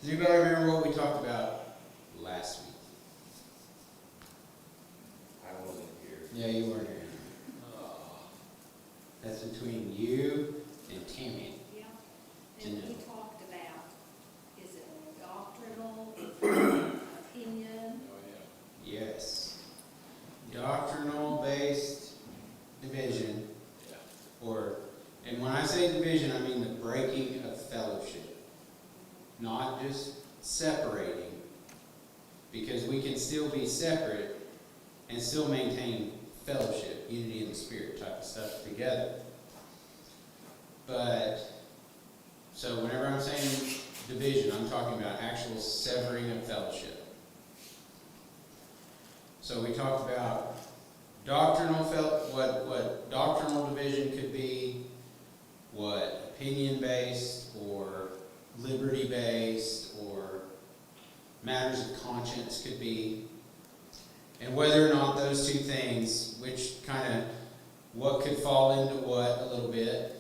Does anybody remember what we talked about last week? I wasn't here. Yeah, you weren't here. That's between you and Tammy. Yeah, Didn't and we know. talked about, is it doctrinal, opinion? Yes. Doctrinal based division, and when I say division, I mean the breaking of fellowship. Not just separating, because we can still be separate and still maintain fellowship, unity in the spirit type of stuff together. But, so whenever I'm saying division, I'm talking about actual severing of fellowship. So we talked about doctrinal what doctrinal division could be, what opinion based or liberty based or matters of conscience could be, and whether or not those two things, which kind of what could fall into what a little bit,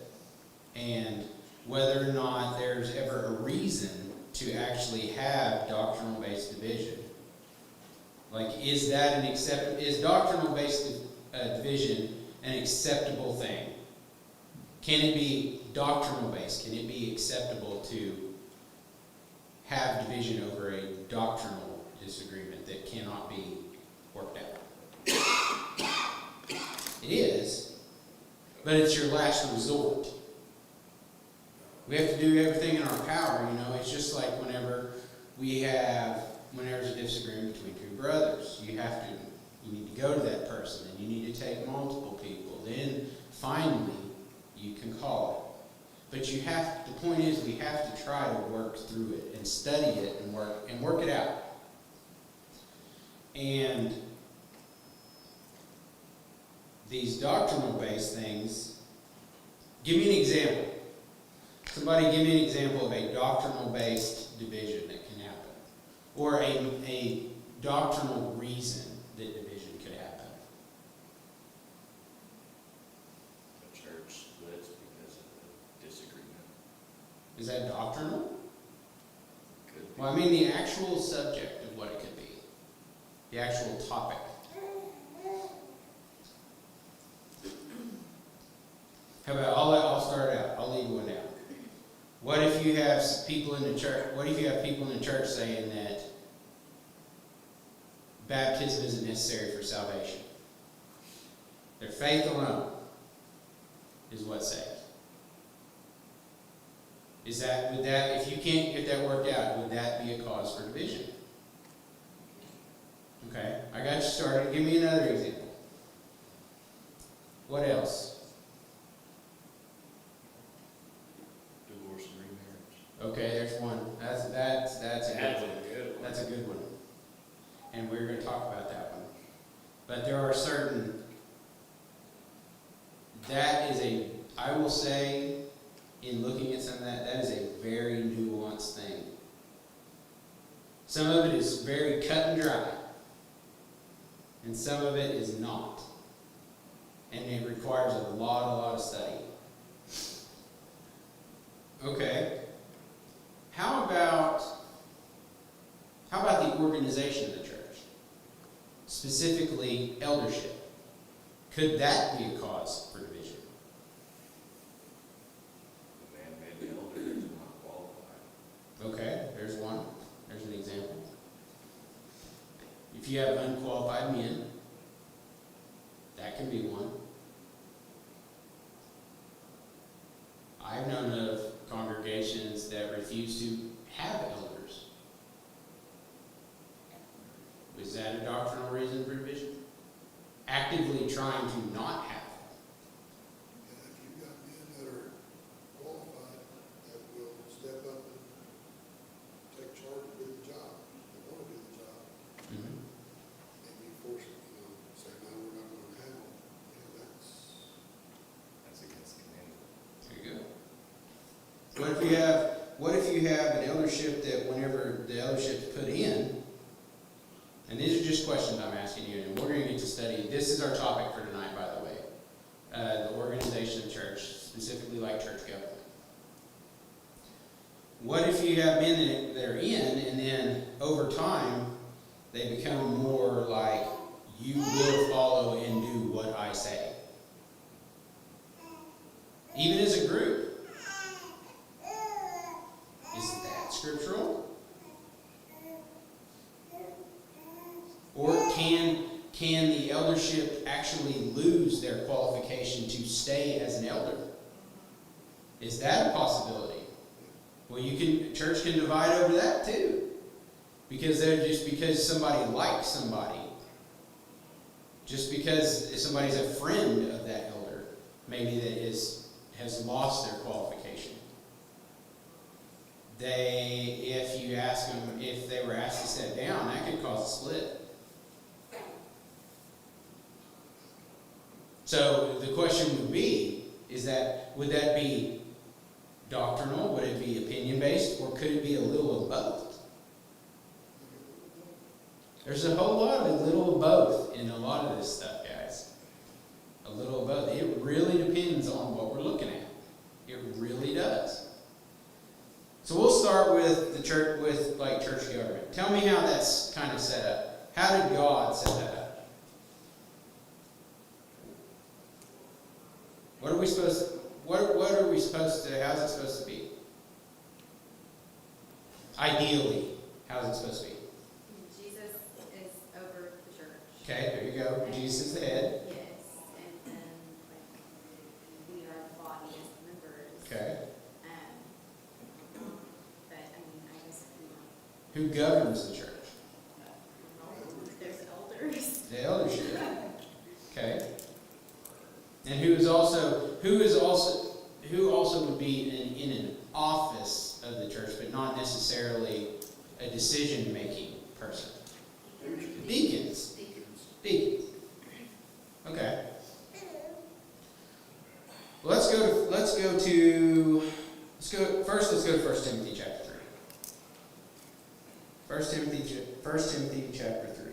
and whether or not there's ever a reason to actually have doctrinal based division. Like, is doctrinal based division an acceptable thing? Can it be doctrinal based? Can it be acceptable to have division over a doctrinal disagreement that cannot be worked out? It is, but it's your last resort. We have to do everything in our power, It's just like whenever there's a disagreement between two brothers, you need to go to that person, and you need to take multiple people. Then finally, you can call it. But the point is, we have to try to work through it and study it and work it out. And these doctrinal-based things, give me an example. Somebody give me an example of a doctrinal-based division that can happen. Or a doctrinal reason that division could happen. The church splits because of the disagreement. Is that doctrinal? Could be. Well, I mean the actual subject of what it could be. The actual topic. How about, I'll start out. I'll leave one out. What if you have people in the church saying that baptism isn't necessary for salvation? Their faith alone is what saves. If you can't get that worked out, would that be a cause for division? Okay, I got you started. Give me another example. What else? Divorce and remarriage. Okay, there's one. That's a good one. That's a good one. And we're going to talk about that one. But there are I will say, in looking at some of that is a very nuanced thing. Some of it is very cut and dry. And some of it is not. And it requires a lot of study. Okay. How about the organization of the church? Specifically, eldership. Could that be a cause for division? The man made the elder is not qualified. Okay, there's one. There's an example. If you have unqualified men, that can be one. I've known of congregations that refuse to have elders. Is that a doctrinal reason for division? Actively trying to not have it. And if you've got men that are qualified, that will step up and take charge and do the job, they want to do the job, Mm-hmm. and you force it, say, no, we're not going to have them, That's against the commandment. There you go. What if you have an eldership that whenever the eldership's put in, and these are just questions I'm asking you, and we're going to get to study. This is our topic for tonight, by the way. The organization of church, specifically like church government. What if you have men that are in, and then over time, they become more like, you will follow and do what I say? Even as a group. Is that scriptural? Or can the eldership actually lose their qualification to stay as an elder? Is that a possibility? Well, church can divide over that too. Because because somebody likes somebody, just because somebody's a friend of that elder, maybe that has lost their qualification. If you ask them, if they were asked to step down, that could cause a split. So the question would be, would that be doctrinal? Would it be opinion-based? Or could it be a little of both? There's a whole lot of a little of both in a lot of this stuff, guys. A little of both. It really depends on what we're looking at. It really does. So we'll start with the church, with like church government. Tell me how that's kind of set up. How did God set that up? What are we supposed to, how's it supposed to be? Ideally, how's it supposed to be? Jesus is over the church. Okay, there you go. Jesus is the head. Yes, and then like we are the body as members. Okay. But I mean, I guess Who governs the church? there's elders. The eldership. Okay. And who also would be in an office of the church, but not necessarily a decision-making person? Deacons. Deacons. Okay. Well, let's go to 1 Timothy chapter 3. 1 Timothy chapter 3.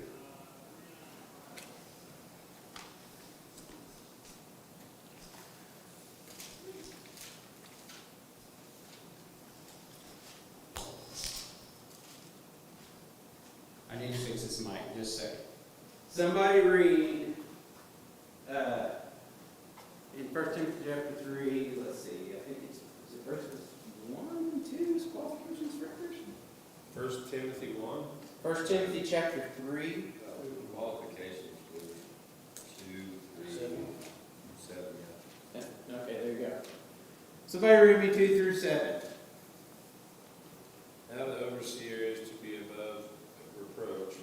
I need to fix this mic, just a second. Somebody read in 1 Timothy chapter 3, let's see, I think is it verses 1 and 2 is qualifications for a Christian? 1 Timothy 1. 1 Timothy chapter 3. Qualifications were 2, 3, 7, yeah. Okay, there you go. Somebody read me 2 through 7. Now the overseer is to be above reproach,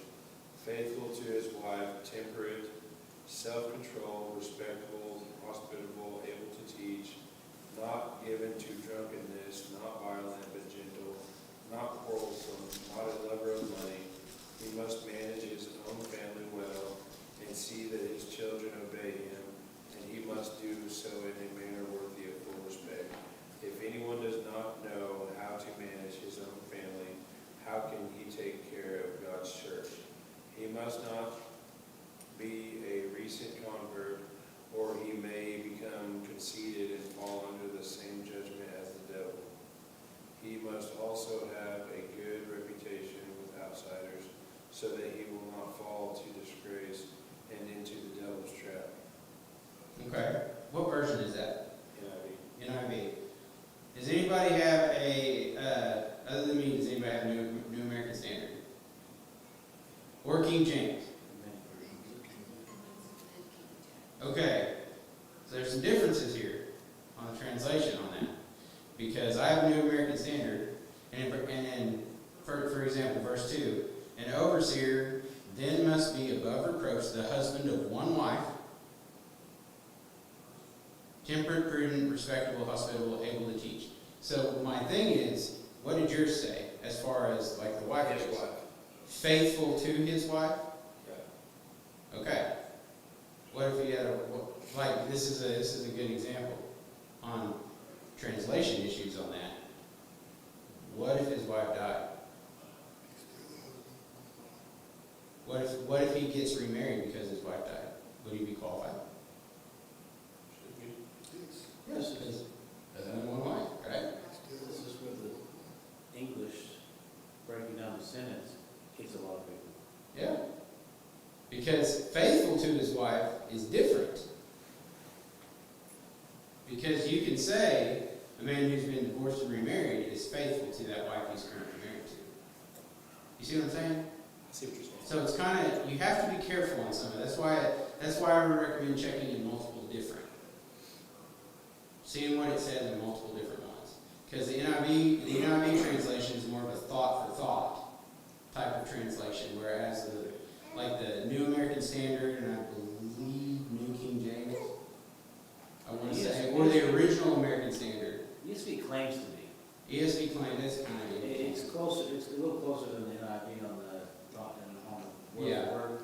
faithful to his wife, temperate, self-controlled, respectable, hospitable, able to teach, not given to drunkenness, not violent but gentle, not quarrelsome, not a lover of money. He must manage his own family well and see that his children obey him, and he must do so in a manner worthy of full respect. If anyone does not know how to manage his own family, how can he take care of God's church? He must not be a recent convert, or he may become conceited and fall under the same judgment as the devil. He must also have a good reputation with outsiders, so that he will not fall to disgrace and into the devil's trap. Okay. What version is that? NIV. NIV. Does anybody have other than me, does anybody have New American Standard? Or King James? Okay. So there's some differences here on the translation on that. Because I have New American Standard, and then, for example, verse 2, an overseer then must be above reproach, the husband of one wife, temperate, prudent, respectable, hospitable, able to teach. So my thing is, what did yours say as far as like the wife? His goes? wife. Faithful to his wife? Yeah. Okay. What if he had this is a good example on translation issues on that. What if his wife died? What if he gets remarried because his wife died? Would he be qualified? Should be. Yes, because there's only one wife, right? This is with Because faithful to his wife is different. Because you can say a man who's been divorced and remarried is faithful to that wife he's currently married to. You see what I'm saying? I see what you're saying. So it's kind of, you have to be careful on some of it. That's why I would recommend checking in multiple different. Seeing what it says in multiple different ones. Because the NIV translation is more of a thought for thought type of translation, whereas the New American Standard and I believe New King James, I want to say, or the original American Standard. ESV claims to be. ESV claim that's kind of It's closer, it's a little closer than the NIV on the thought and on the word Yeah. for word.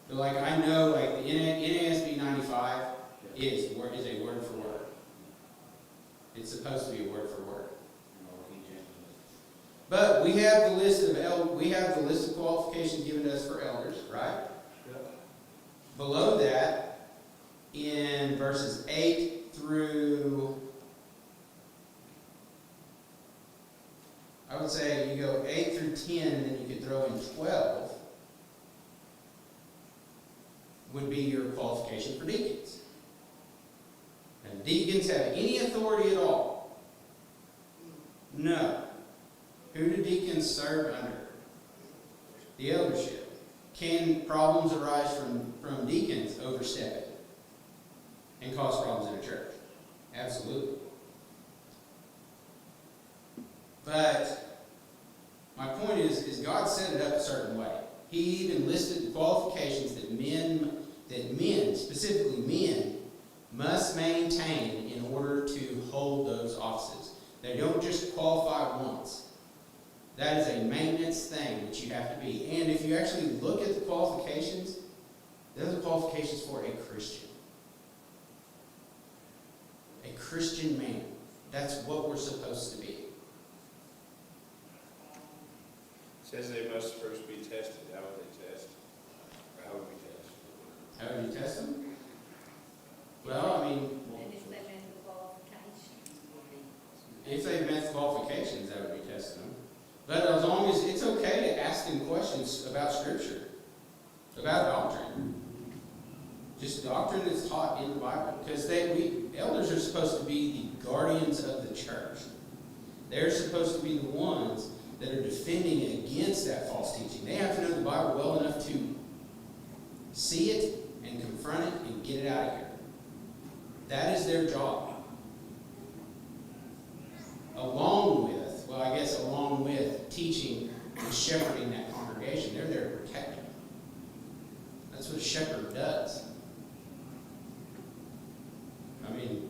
But like I know, like the NASB 95 is a word for word. It's supposed to be a word for word. King James. But we have the list of qualifications given to us for elders, right? Below that, in verses 8 through, I would say you go 8 through 10, and then you could throw in 12, would be your qualification for deacons. And deacons have any authority at all? No. Who do deacons serve under? The eldership. Can problems arise from deacons overstepping and cause problems in a church? Absolutely. But my point is God set it up a certain way. He even listed the qualifications that men, specifically men, must maintain in order to hold those offices. They don't just qualify once. That is a maintenance thing that you have to be. And if you actually look at the qualifications, those are qualifications for a Christian. A Christian man. That's what we're supposed to be. It says they must first be tested. How would they test? Or how would we test? How do you test them? Well, I mean, And if they met the qualifications. if they met the qualifications, that would be testing them. But as long as it's okay to ask them questions about Scripture, about doctrine, just doctrine that's taught in the Bible, because elders are supposed to be the guardians of the church. They're supposed to be the ones that are defending against that false teaching. They have to know the Bible well enough to see it and confront it and get it out of here. That is their job. Along with teaching and shepherding that congregation, they're there to protect them. That's what a shepherd does. I mean,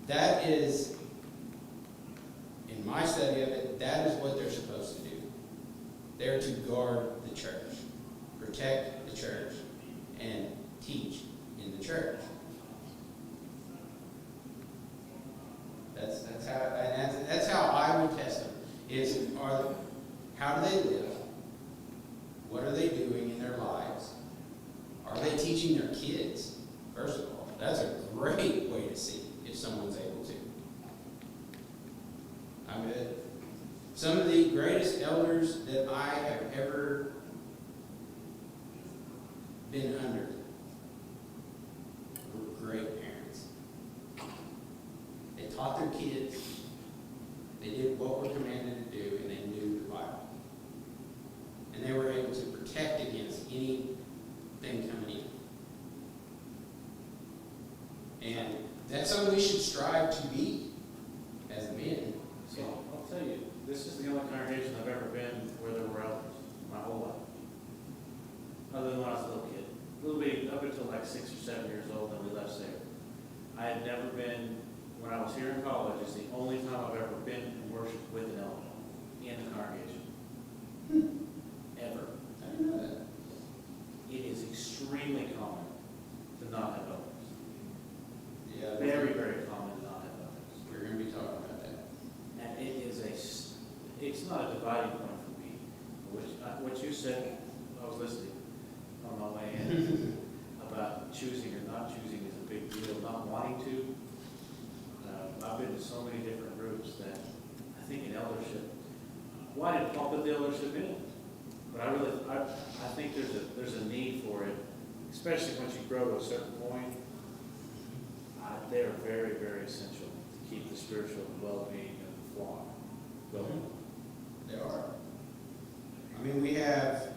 that is, in my study of it, that is what they're supposed to do. They're to guard the church, protect the church, and teach in the church. That's how I would test them. How do they live? What are they doing in their lives? Are they teaching their kids? First of all, that's a great way to see if someone's able to. I mean, some of the greatest elders that I have ever been under were great parents. They taught their kids. They did what we're commanded to do, and they knew the Bible. And they were able to protect against anything coming in. And that's something we should strive to be as men. So I'll tell you, this is the only congregation I've ever been where there were elders my whole life. Other than when I was a little kid. A little bit up until like 6 or 7 years old, and we left Sarah. I had never been, when I was here in college, it's the only time I've ever been in worship with an elder in the congregation. Ever. I didn't know that. It is extremely common to not have elders. Yeah, Very, very common to not have elders. we're going to be talking about that. And it is it's not a dividing point for me. What you said, I was listening on my way in, about choosing or not choosing is a big deal, not wanting to. I've been to so many different groups that I think in eldership, why did Paul put the eldership in? But I think there's a need for it, especially once you grow to a certain point. They are very, very essential to keep the spiritual well-being of the flock going. They are. I mean, we have,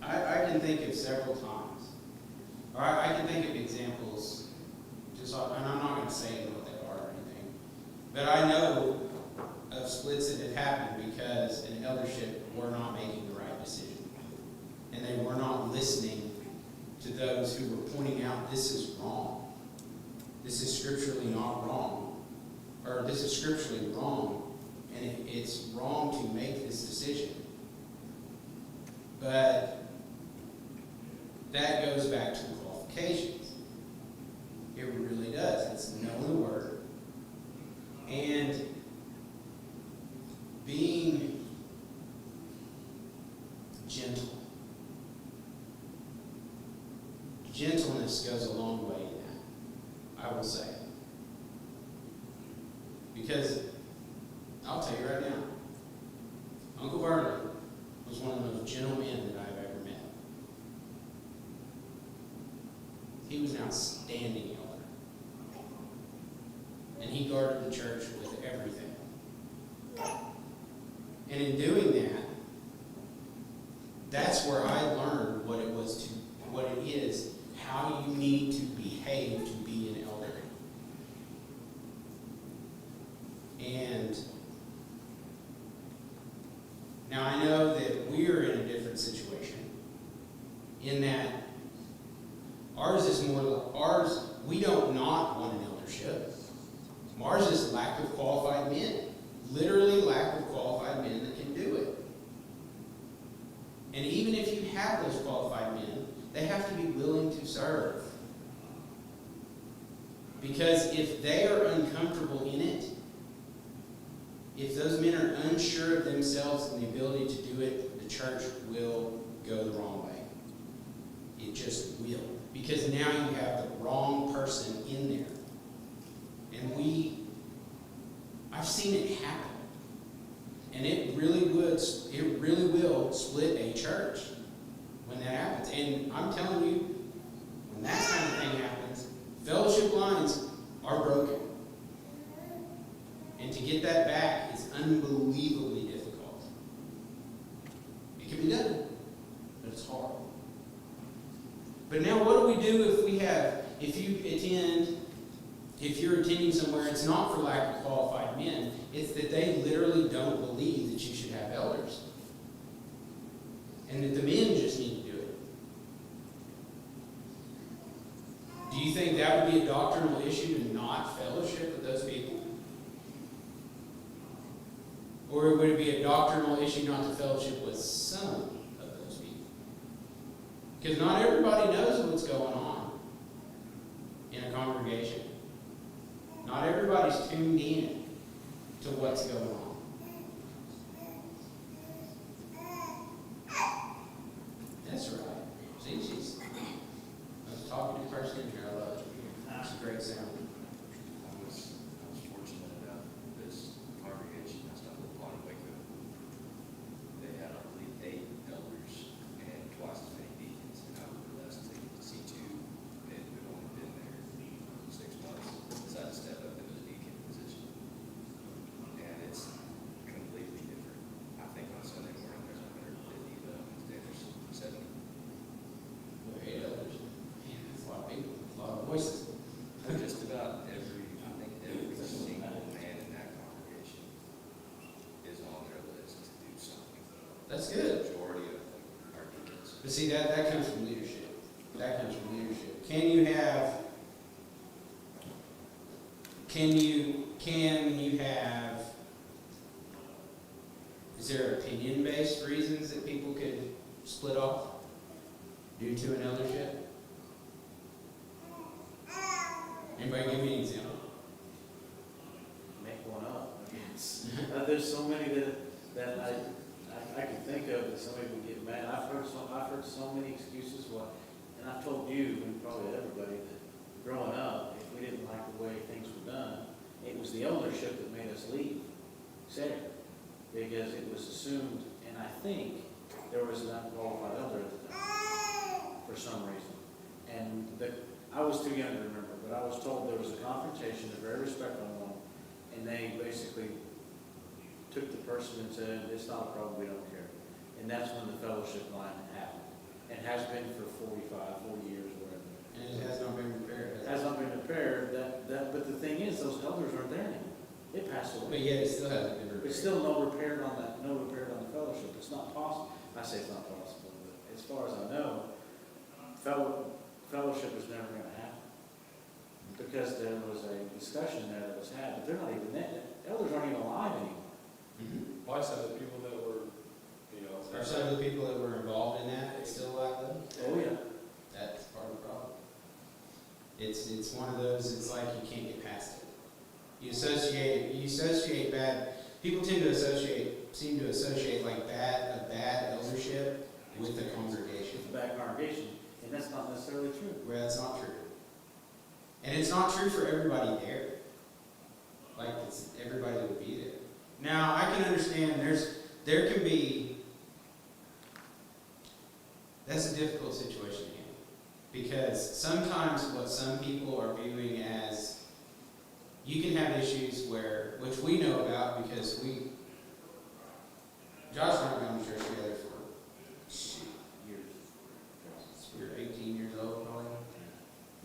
I can think of several times, or I can think of examples, and I'm not going to say what they are or anything, but I know of splits that have happened because an eldership were not making the right decision. And they were not listening to those who were pointing out, this is wrong. This is scripturally not wrong. Or this is scripturally wrong. And it's wrong to make this decision. But that goes back to the qualifications. It really does. It's knowing the word. And being gentle. Gentleness goes a long way in that, I will say. Because, I'll tell you right now, Uncle Vernon was one of the most gentle men that I've ever met. He was an outstanding elder. And he guarded the church with everything. And in doing that, that's where I learned what it is, how you need to behave to be an elder. And now I know that we're in a different situation in that we don't not want an eldership. Ours is lack of qualified men. Literally lack of qualified men that can do it. And even if you have those qualified men, they have to be willing to serve. Because if they are uncomfortable in it, if those men are unsure of themselves and the ability to do it, the church will go the wrong way. It just will. Because now you have the wrong person in there. And I've seen it happen. And it really will split a church when that happens. And I'm telling you, when that kind of thing happens, fellowship lines are broken. And to get that back is unbelievably difficult. It can be done, but it's hard. But now what do we do if you're attending somewhere, it's not for lack of qualified men, it's that they literally don't believe that you should have elders. And that the men just need to do it. Do you think that would be a doctrinal issue to not fellowship with those people? Or would it be a doctrinal issue not to fellowship with some of those people? Because not everybody knows what's going on in a congregation. Not everybody's tuned in to what's going on. That's right. See, I was talking to a person in here. I love it. It's a great sound. I was fortunate enough, this congregation I stumbled upon in Waco, they had, I believe, 8 elders and twice as many deacons, and I was blessed to get to see 2 men who had only been there 6 months, decided to step up into the deacon position. And it's completely different. I think on Sunday morning there's 150, but on Wednesday there's 70. 8 elders. Man, that's a lot of people. That's a lot of voices. Just about I think every single man in that congregation is on their list to do something. That's good. The majority of them are deacons. But see, that comes from leadership. That comes from leadership. Is there opinion-based reasons that people could split off due to an eldership? Anybody give me an example? Make one up. There's so many that I can think of that somebody would get mad. I've heard so many excuses. And I've told you and probably everybody that growing up, if we didn't like the way things were done, it was the eldership that made us leave. Said it. They because it was assumed, and I think there was an unqualified elder at the time, for some reason. And I was too young to remember, but I was told there was a confrontation, a very respectful one, and they basically took the person and said, it's not a problem, we don't care. And that's when the fellowship line happened, and has been for 40 years or whatever. And it has not been repaired. It has not been repaired, but the thing is, those elders aren't there anymore. It passed But away. yet it still hasn't been repaired. There's still no repair on that, no repair on the fellowship. It's not possible. I say it's not possible, but as far as I know, fellowship is never gonna happen. Because there was a discussion there that was had, but they're not even there. Elders aren't even alive anymore. Mhm. Why some of the people that were, you know. Are some of the people that were involved in that still alive though? Oh, yeah. That's part of the problem. It's one of those, it's like you can't get past it. You associate bad, people seem to associate like a bad eldership with the congregation. It's a bad congregation, and that's not necessarily true. Where that's not true. And it's not true for everybody there. Like it's everybody that would be there. Now I can understand there can be, that's a difficult situation to handle. Because sometimes what some people are viewing as, you can have issues which we know about because Josh and I have gone to church together for years. We were 18 years old, probably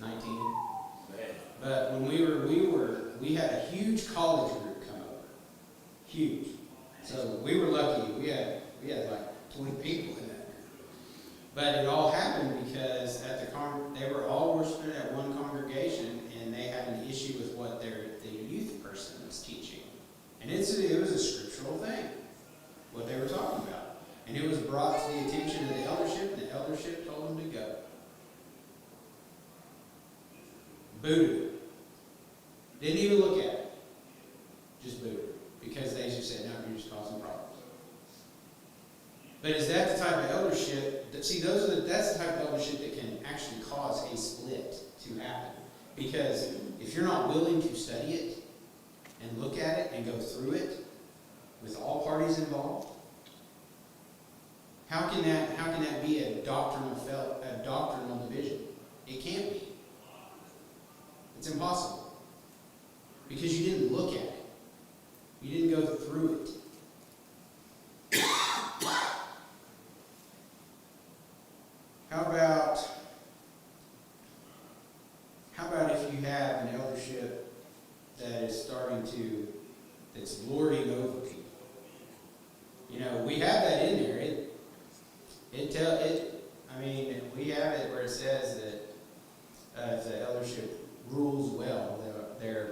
19. But when we had a huge college group come over, huge. So we were lucky. We had like 20 people in that group. But it all happened because they were all worshiping at one congregation, and they had an issue with what the youth person was teaching. And it was a scriptural thing, what they were talking about. And it was brought to the attention of the eldership, and the eldership told them to go. Booed it. Didn't even look at it. Just booed it. Because they just said, no, you're just causing problems. But is that the type of eldership that's the type of eldership that can actually cause a split to happen? Because if you're not willing to study it and look at it and go through it with all parties involved, how can that be a doctrinal division? It can't be. It's impossible. Because you didn't look at it. You didn't go through it. How about if you have an eldership that's lording over people? You know, we have that in there. We have it where it says that if the eldership rules well, they're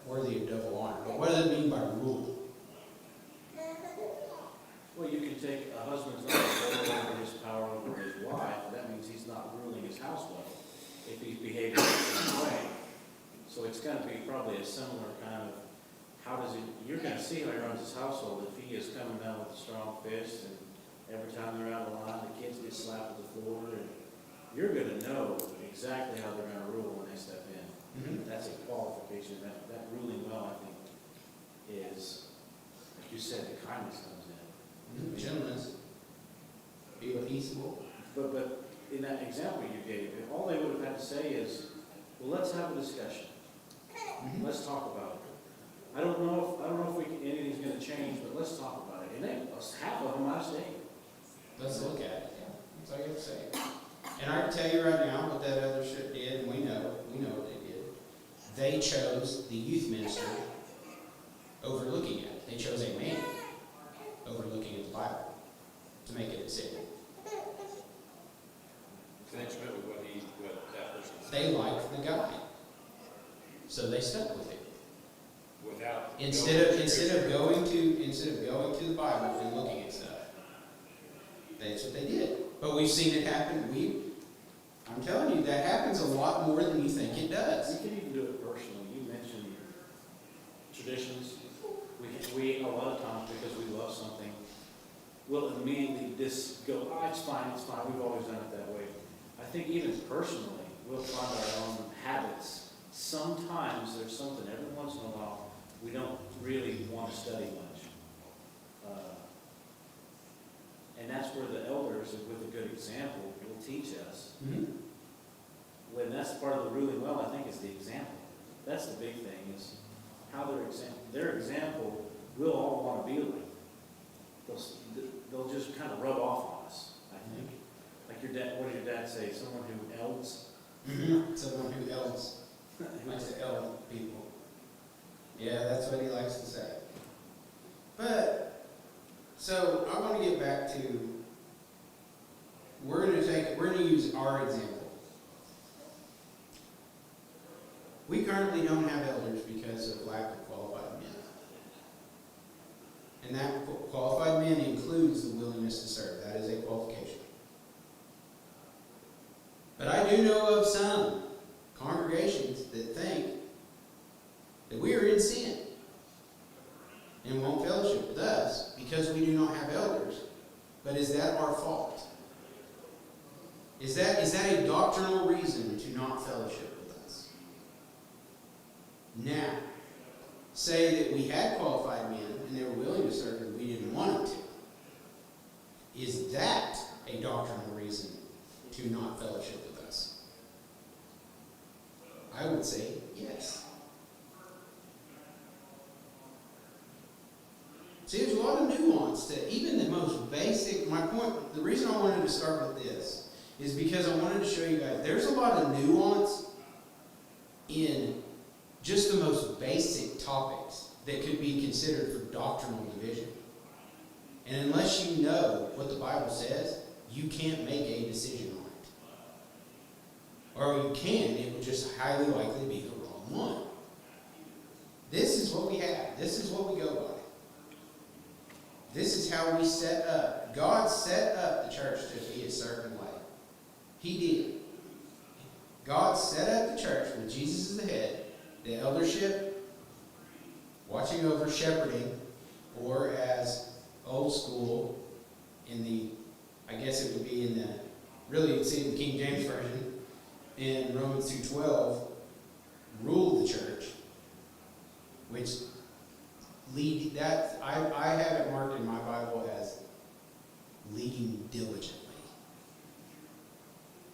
worthy of double honor. But what does it mean by rule? Well, you can take a husband's not over his power over his wife. That means he's not ruling his house well if he's behaving the same way. So it's going to be probably a similar kind of, you're going to see how he runs his household. If he is coming down with a strong fist and every time they're out of line, the kids get slapped at the floor, and you're going to know exactly how they're going to rule when they step in. Mm-hmm. That's a qualification. That ruling well, I think, is, like you said, the kindness comes in. Gentleness. Be peaceable. But in that example you gave, all they would have had to say is, well, let's have a discussion. Mm-hmm. Let's talk about it. I don't know if anything's going to change, but let's talk about it. And half of them I stay. Let's look at it. That's all you have to say. And I can tell you right now what that eldership did, and we know what they did. They chose the youth minister over looking at it. They chose a man over looking at the Bible to make a decision. Connection with what that person said. They liked the guy, so they stuck with it. Without. Instead of going to the Bible and looking at stuff. That's what they did. But we've seen it happen. I'm telling you, that happens a lot more than you think it does. We can even do it personally. You mentioned traditions. We a lot of times, because we love something, we'll immediately just go, it's fine, we've always done it that way. I think even personally, we'll find our own habits. Sometimes there's something, every once in a while, we don't really want to study much. where the elders, with a good example, will teach us. Mhm. When that's part of the ruling well, I think, is the example. That's the big thing, is how their example will all want to be like. They'll just kind of rub off on us, I think. Like your dad, what did your dad say? Someone who elds? Someone who else likes to eld people. Yeah, that's what he likes to say. But, so I want to get back to, we're going to use our example. We currently don't have elders because of lack of qualified men. And that qualified men includes the willingness to serve. That is a qualification. But I do know of some congregations that think that we are in sin and won't fellowship with us because we do not have elders. But is that our fault? Is that a doctrinal reason to not fellowship with us? Now, say that we had qualified men and they were willing to serve and we didn't want them to. Is that a doctrinal reason to not fellowship with us? I would say yes. See, there's a lot of nuance to even the most basic. My point, the reason I wanted to start with this is because I wanted to show you guys there's a lot of nuance in just the most basic topics that could be considered for doctrinal division. And unless you know what the Bible says, you can't make a decision on it. Or you can, it will just highly likely be the wrong one. This is what we have. This is what we go by. This is how we set up. God set up the church to be a certain way. He did. God set up the church with Jesus as the head, the eldership, watching over, shepherding, or as old school in the, I guess it would be in the, really it's in the King James Version, in Romans 2:12, rule the church, which lead, that, I have it marked in my Bible as leading diligently.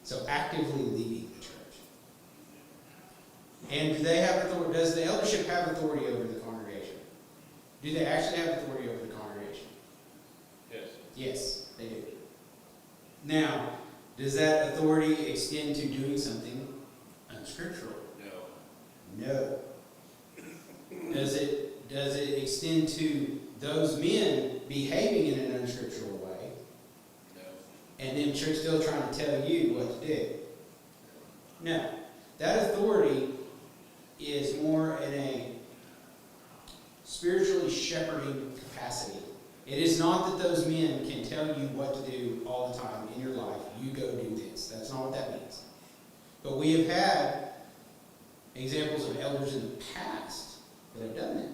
So actively leading the church. And do they have authority? Does the eldership have authority over the congregation? Do they actually have authority over the congregation? Yes. Yes, they do. Now, does that authority extend to doing something unscriptural? No. No. Does it extend to those men behaving in an unscriptural way? No. And them still trying to tell you what to do? No. That authority is more in a spiritually shepherding capacity. It is not that those men can tell you what to do all the time in your life. You go do this. That's not what that means. But we have had examples of elders in the past that have done that.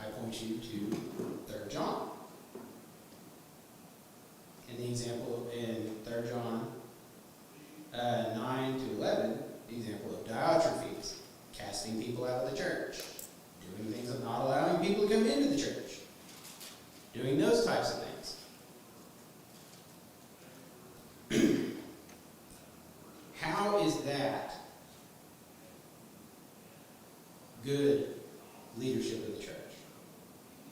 I point you to 3 John. And the example in 3 John 9 to 11, the example of Diotrephes, casting people out of the church, doing things of not allowing people to come into the church, doing those types of things. How is that good leadership of the church?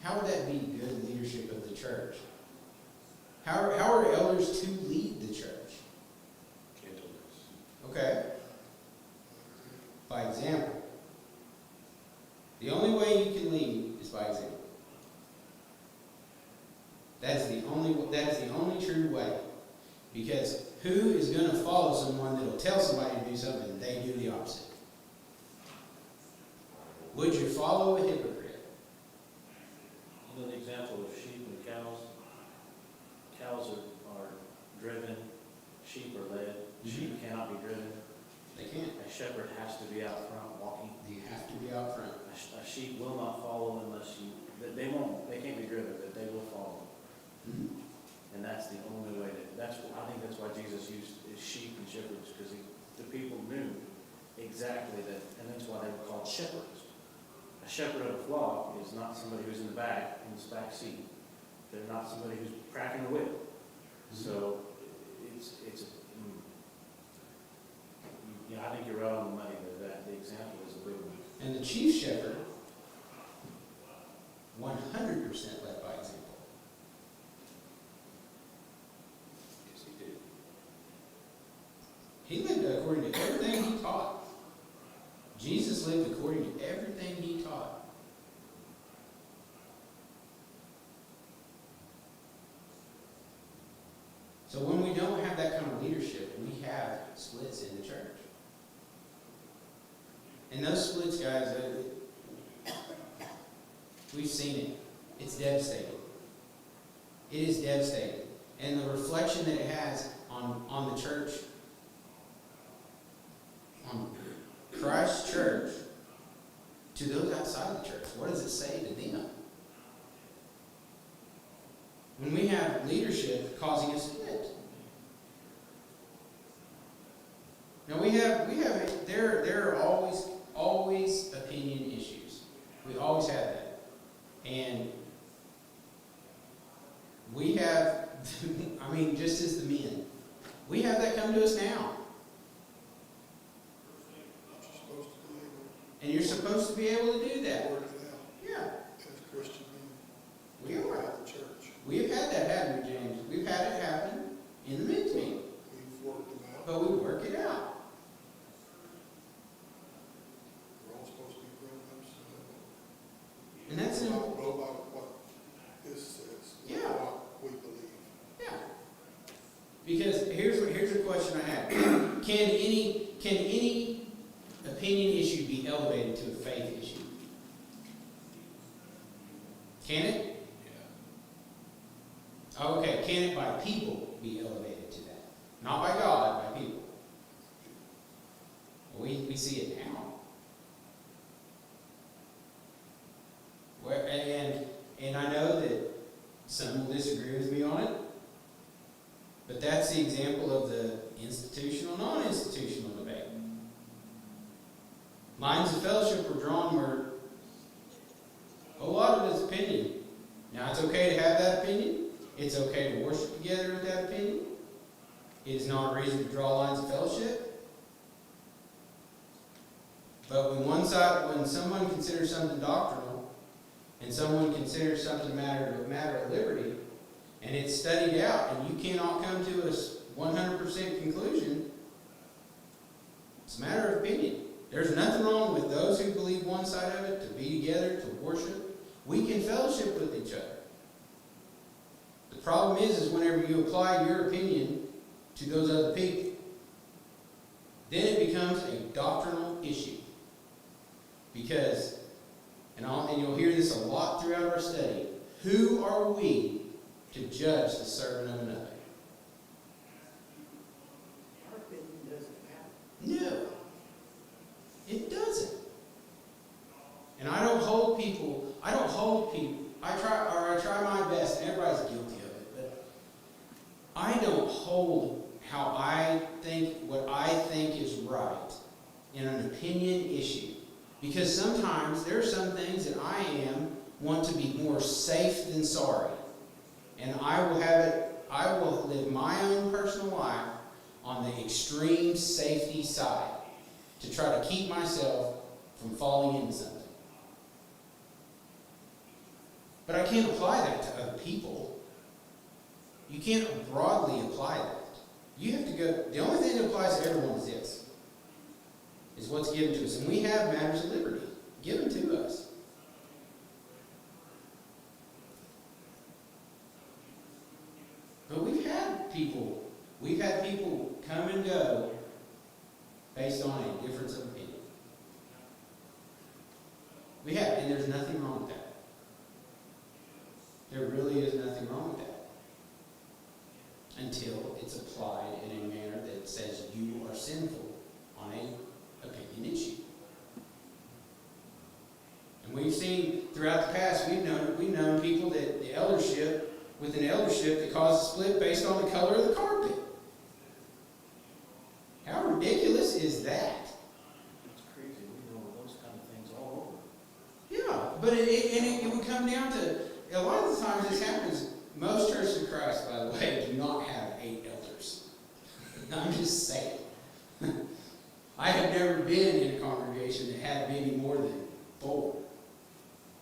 How would that be good leadership of the church? How are elders to lead the church? Okay. By example. The only way you can lead is by example. That is the only true way. Because who is going to follow someone that will tell somebody to do something and they do the opposite? Would you follow a hypocrite? You know the example of sheep and cows? Cows are driven, sheep are led. Sheep cannot be driven. They can't. A shepherd has to be out front walking. You have to be out front. A sheep will not follow unless they can't be driven, but they will follow. Mm-hmm. And that's the only way I think that's why Jesus used sheep and shepherds, because the people knew exactly that, and that's why they were called shepherds. A shepherd of a flock is not somebody who's in the back seat. they're not somebody who's cracking the whip. So I think you're right on the money with that. The example is a big one. And the chief shepherd, 100% led by example. Yes, he did. He lived according to everything he taught. Jesus lived according to everything he taught. So when we don't have that kind of leadership, we have splits in the church. And those splits, guys, we've seen it. It's devastating. It is devastating. And the reflection that it has on the church, on Christ's church, to those outside the church, what does it say to them? When we have leadership causing a split. Now there are always opinion issues. We always have that. And we have, just as the men, we have that come to us now. And you're supposed to be able to do that. Work it out Yeah, as Christian men. we are. At the church. We've had that happen, James. We've had it happen in the men's meeting. We've worked them out. But we work it out. We're all supposed to be grown-ups. And that's Go an, by what this says. not Yeah. What we believe. yeah. Because here's a question I have. Can any opinion issue be elevated to a faith issue? Can it? Yeah. Okay, can it by people be elevated to that? Not by God, by people. We see it now. And I know that some will disagree with me on it, but that's the example of the institutional, non-institutional debate. Lines of fellowship were drawn where a lot of it's opinion. Now, it's okay to have that opinion. It's okay to worship together with that opinion. It is not a reason to draw lines of fellowship. But when someone considers something doctrinal, and someone considers something a matter of liberty, and it's studied out, and you cannot come to a 100% conclusion, it's a matter of opinion. There's nothing wrong with those who believe one side of it to be together, to worship. We can fellowship with each other. The problem is whenever you apply your opinion to those other people, then it becomes a doctrinal issue. Because, and you'll hear this a lot throughout our study, who are we to judge the servant of another? Our opinion doesn't matter. No. It doesn't. And I try my best, and everybody's guilty of it, but I don't hold how I think, what I think is right in an opinion issue. Because sometimes there are some things that I want to be more safe than sorry. And I will live my own personal life on the extreme safety side to try to keep myself from falling into something. But I can't apply that to other people. You can't broadly apply that. You have to go, the only thing that applies to everyone is this, is what's given to us. And we have matters of liberty given to us. But we've had people come and go based on a difference of opinion. We have, and there's nothing wrong with that. There really is nothing wrong with that. Until it's applied in a manner that says you are sinful on an opinion issue. And we've seen throughout the past, we've known people that the eldership, with an eldership that caused a split based on the color of the carpet. How ridiculous is that? It's crazy. We know those kind of things all over. Yeah, but it would come down to, a lot of the times this happens, most churches of Christ, by the way, do not have 8 elders. I'm just saying. I have never been in a congregation that had maybe more than 4.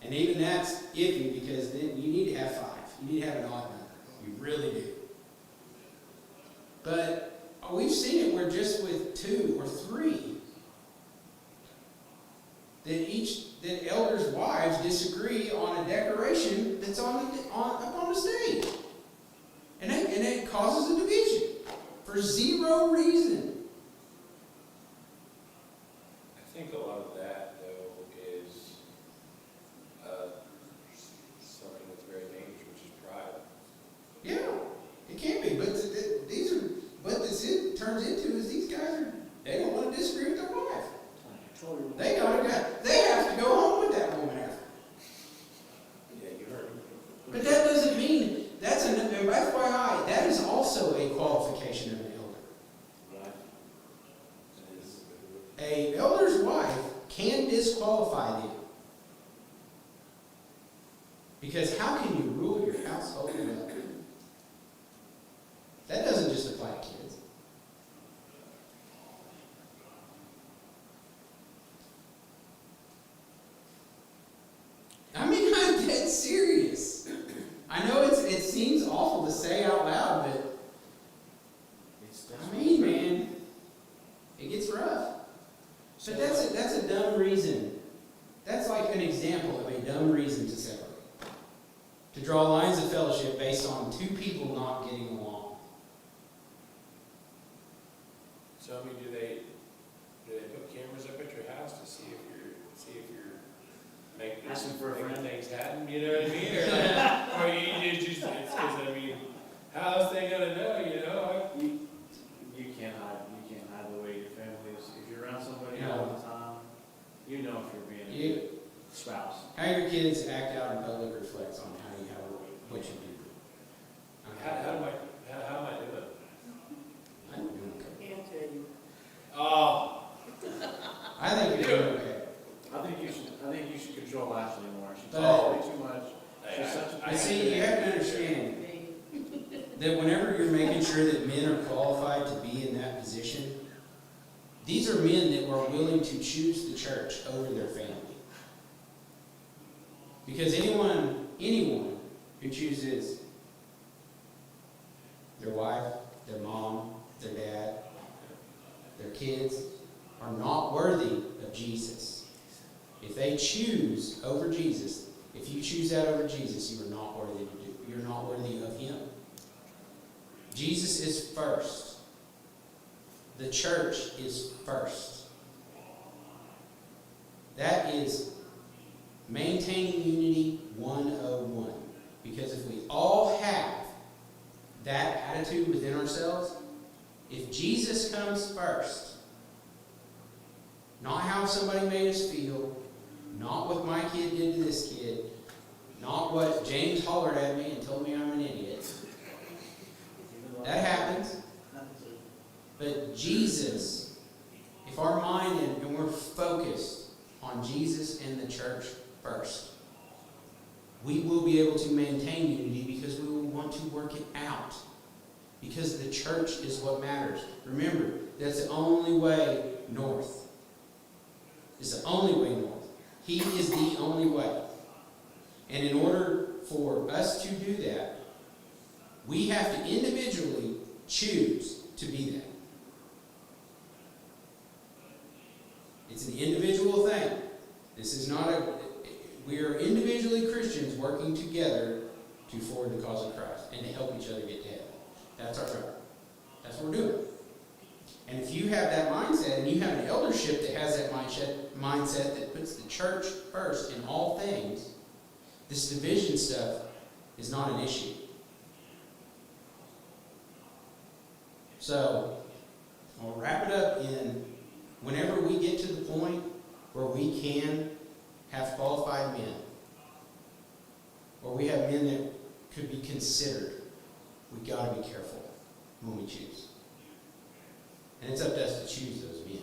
And even that's iffy, because then you need to have 5. You need to have an odd number. You really do. But we've seen it where just with 2 or 3, that elders' wives disagree on a decoration that's up on the stage. And it causes a division for 0 reason. I think a lot of that, though, is something that's very dangerous, which is pride. Yeah, it can be, but what this turns into is these guys they don't want to disagree with their wife. They have to go home with that woman after. Yeah, you heard me. But that doesn't mean that's FYI. That is also a qualification of an elder. Right. A elder's wife can disqualify them. Because how can you rule your household well? That doesn't just apply to kids. I mean, I'm dead serious. I know it seems awful to say out loud, but I mean, man, it gets rough. But that's a dumb reason. That's like an example of a dumb reason to separate. To draw lines of fellowship based on 2 people not getting along. So, I mean, do they put cameras up at your house to see if you're making Asking for a friend. things happen? You know what I mean? Or, like, or you just it's because I mean, how else they gonna know? You know, You can't hide the way your family is. If you're around somebody No. all the time, you know if you're being You, a spouse. how your kids act out in public reflects on what you do. how am I doing? I'm doing okay. Can't tell you. Oh, I think you're doing okay. I think you should control Ashley more. She But- talks way too much. She's such a But see, you have to understand that whenever you're making sure that men are qualified to be in that position, these are men that were willing to choose the church over their family. Because anyone who chooses their wife, their mom, their dad, their kids, are not worthy of Jesus. If they choose over Jesus, if you choose that over Jesus, you are not worthy to do. You're not worthy of Him. Jesus is first. The church is first. That is maintaining unity 101. Because if we all have that attitude within ourselves, if Jesus comes first, not how somebody made us feel, not what my kid did to this kid, not what James hollered at me and told me I'm an idiot. That happens. But Jesus, if our mind and we're focused on Jesus and the church first, we will be able to maintain unity because we will want to work it out. Because the church is what matters. Remember, that's the only way north. It's the only way north. He is the only way. And in order for us to do that, we have to individually choose to be that. It's an individual thing. This is not we are individually Christians working together to forward the cause of Christ and to help each other get to heaven. That's our job. That's what we're doing. And if you have that mindset, and you have an eldership that has that mindset that puts the church first in all things, this division stuff is not an issue. So, I'll wrap it up in whenever we get to the point where we can have qualified men, or we have men that could be considered, we've got to be careful when we choose. And it's up to us to choose those men.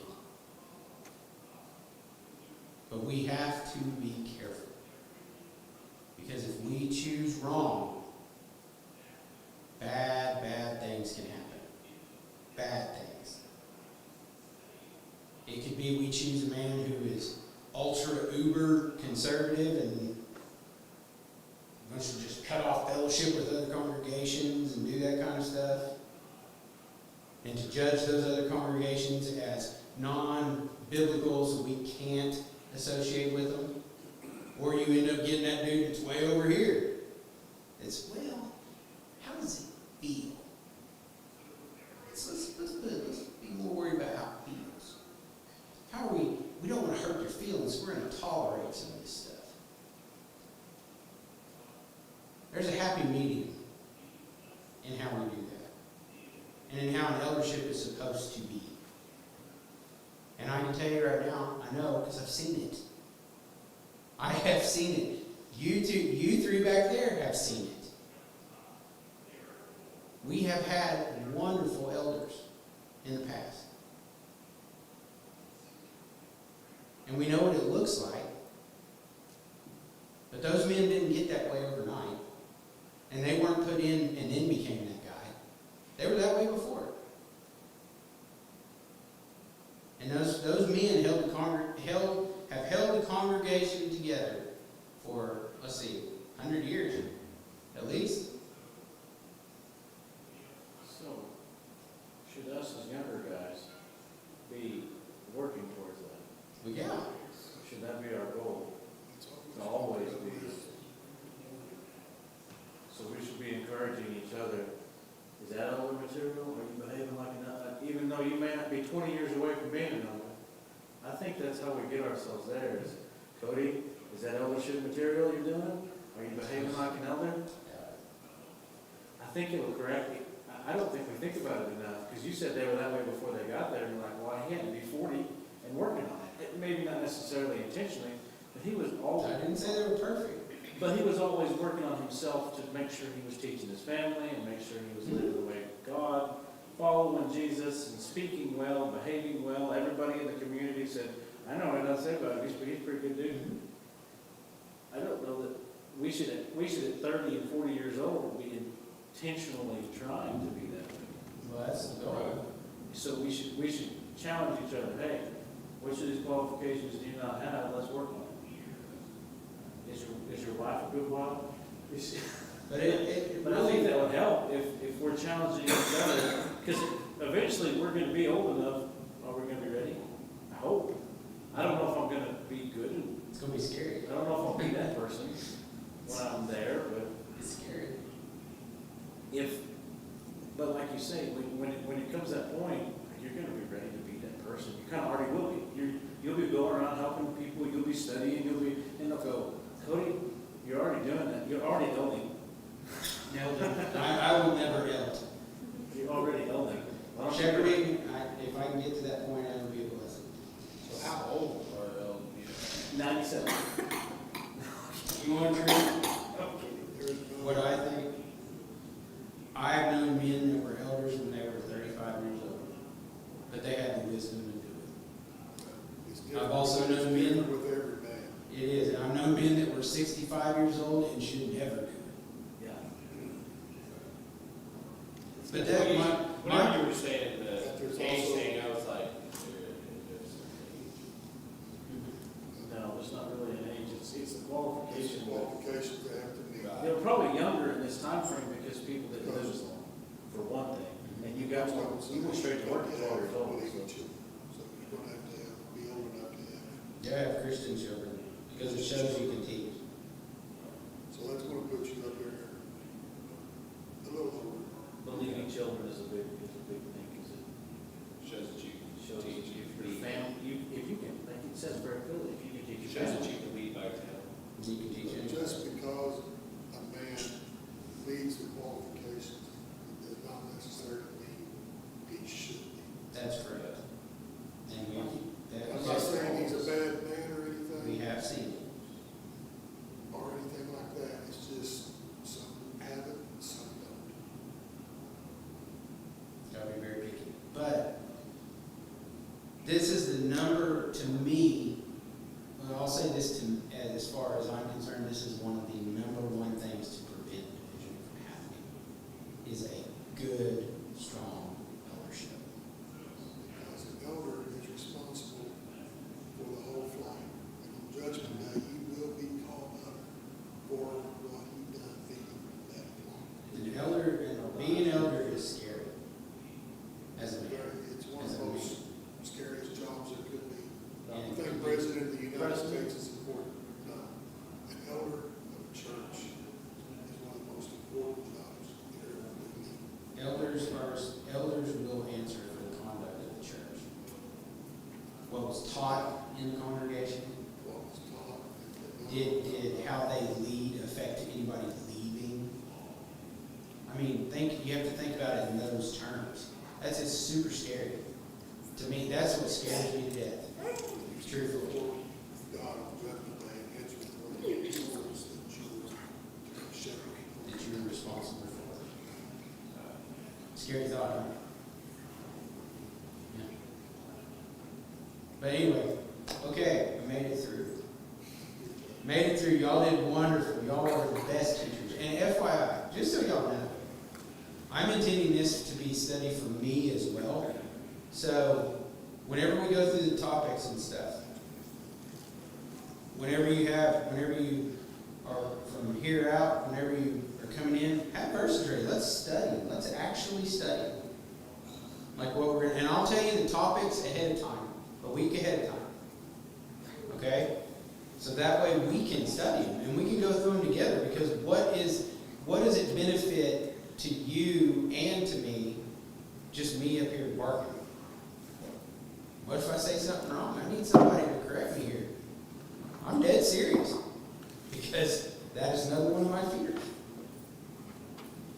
But we have to be careful. Because if we choose wrong, It could be we choose a man who is ultra uber conservative and wants to just cut off fellowship with other congregations and do that kind of stuff. And to judge those other congregations as non-biblical, so we can't associate with them. Or you end up getting that dude that's way over here. It's, well, how does it feel? Let's be more worried about how it feels. How are we don't want to hurt your feelings, we're going to tolerate some of this stuff. There's a happy medium in how we do that. And in how an eldership is supposed to be. And I can tell you right now, I know because I've seen it. I have seen it. You three back there have seen it. We have had wonderful elders in the past. And we know what it looks like. But those men didn't get that way overnight. And they weren't put in and then became that guy. They were that way before. And those men have held the congregation together for, 100 years at least. So, should us as younger guys be working towards that? Well, yeah. Should that be our goal? It's To always be. So we should be encouraging each other. Is that elder material? Are you behaving like an elder? Even though you may not be 20 years away from being an elder. I think that's how we get ourselves there. Is, Cody, is that eldership material you're doing? Are you behaving like an elder? I think it will correct you. I don't think we think about it enough, because you said they were that way before they got there, and you're like, well, he had to be 40 and working on it. Maybe not necessarily intentionally, but he was always... I didn't say they were perfect. But he was always working on himself to make sure he was teaching his family and make sure he was living the way of God, following Jesus and speaking well, behaving well. Everybody in the community said, I know what I'll say about him, he's a pretty good dude. I don't know that we should at 30 and 40 years old be intentionally trying to be that way. Well, that's the goal. So we should challenge each other. Hey, which of these qualifications do you not have? Let's work on it. Is your wife a good wife? But But I think that would help if we're challenging each other, because eventually we're going to be old enough. Are we going to be ready? I hope. I don't know if I'm going to be good. it's going to be scary. I don't know if I'll be that person when I'm there, but It's scary. but like you say, when it comes to that point, you're going to be ready to be that person. You kind of already will be. You'll be going around helping people. You'll be studying. And they'll go, Cody, you're already doing that. You're already elding. I will never eld. You're already elding. Why don't you- Shepherding, if I can get to that point, I will be a blessing. So how old are elders? 97. You want to what I think? I've known men that were elders when they were 35 years old, but they had the wisdom to do it. I've also known men. With every man. It is, and I've known men that were 65 years old and should never do it. Yeah. But that, Whenever you were saying That there's the age also- thing, I was like, No, it's not really an age. It's the These qualification. qualifications they have to meet. They were probably younger in this time frame because people didn't live as long, for one thing. And you got one, you went straight to work at 12 years old. So you don't have to be old enough to have. you have Christian children, because it shows you can teach. So that's gonna put you up there a little over. Believing children is a big thing, because it shows that you can shows that teach, if your family, if you can, like it says very clearly, if you can teach your shows that family. you can lead by example. You can teach But anybody. just because a man meets the qualifications, does not necessarily mean he should be. That's correct. And I'm not saying he's a bad man or we anything, have seen it. or anything like that, it's just some have it, and some don't. Gotta be very picky. But this is the number, to me, well, I'll say this as far as I'm concerned, this is one of the number one things to prevent division from happening, is a good, strong eldership. Because an elder is responsible what was taught in the congregation? What was taught. Did how they lead affect anybody leaving? I mean, you have to think about it in those terms. That's just super scary. To me, that's what scares me to death. Truthfully. God, judgment day, answer for the children that you will shepherd. That you're responsible for. Scary thought, huh? Yeah. But anyway, okay, I made it through. Made it through. Y'all did wonderful. Y'all are the best teachers. And FYI, just so y'all know, I'm intending this to be study for me as well. So, whenever we go through the topics and stuff, whenever you are from here out, whenever you are coming in, have verses ready. Let's study. Let's actually study. Like what we're going to, and I'll tell you the topics ahead of time, a week ahead of time. Okay? So that way we can study them and we can go through them together, because what does it benefit to you and to me, just me up here barking? What if I say something wrong? I need somebody to correct me here. I'm dead serious, because that is another one of my fears.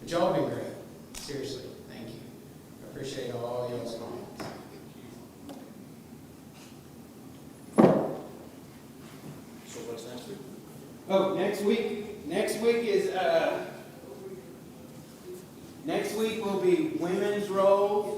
But y'all have been great. Seriously, thank you. I appreciate all y'all's comments. So what's next week? Oh, next week will be women's role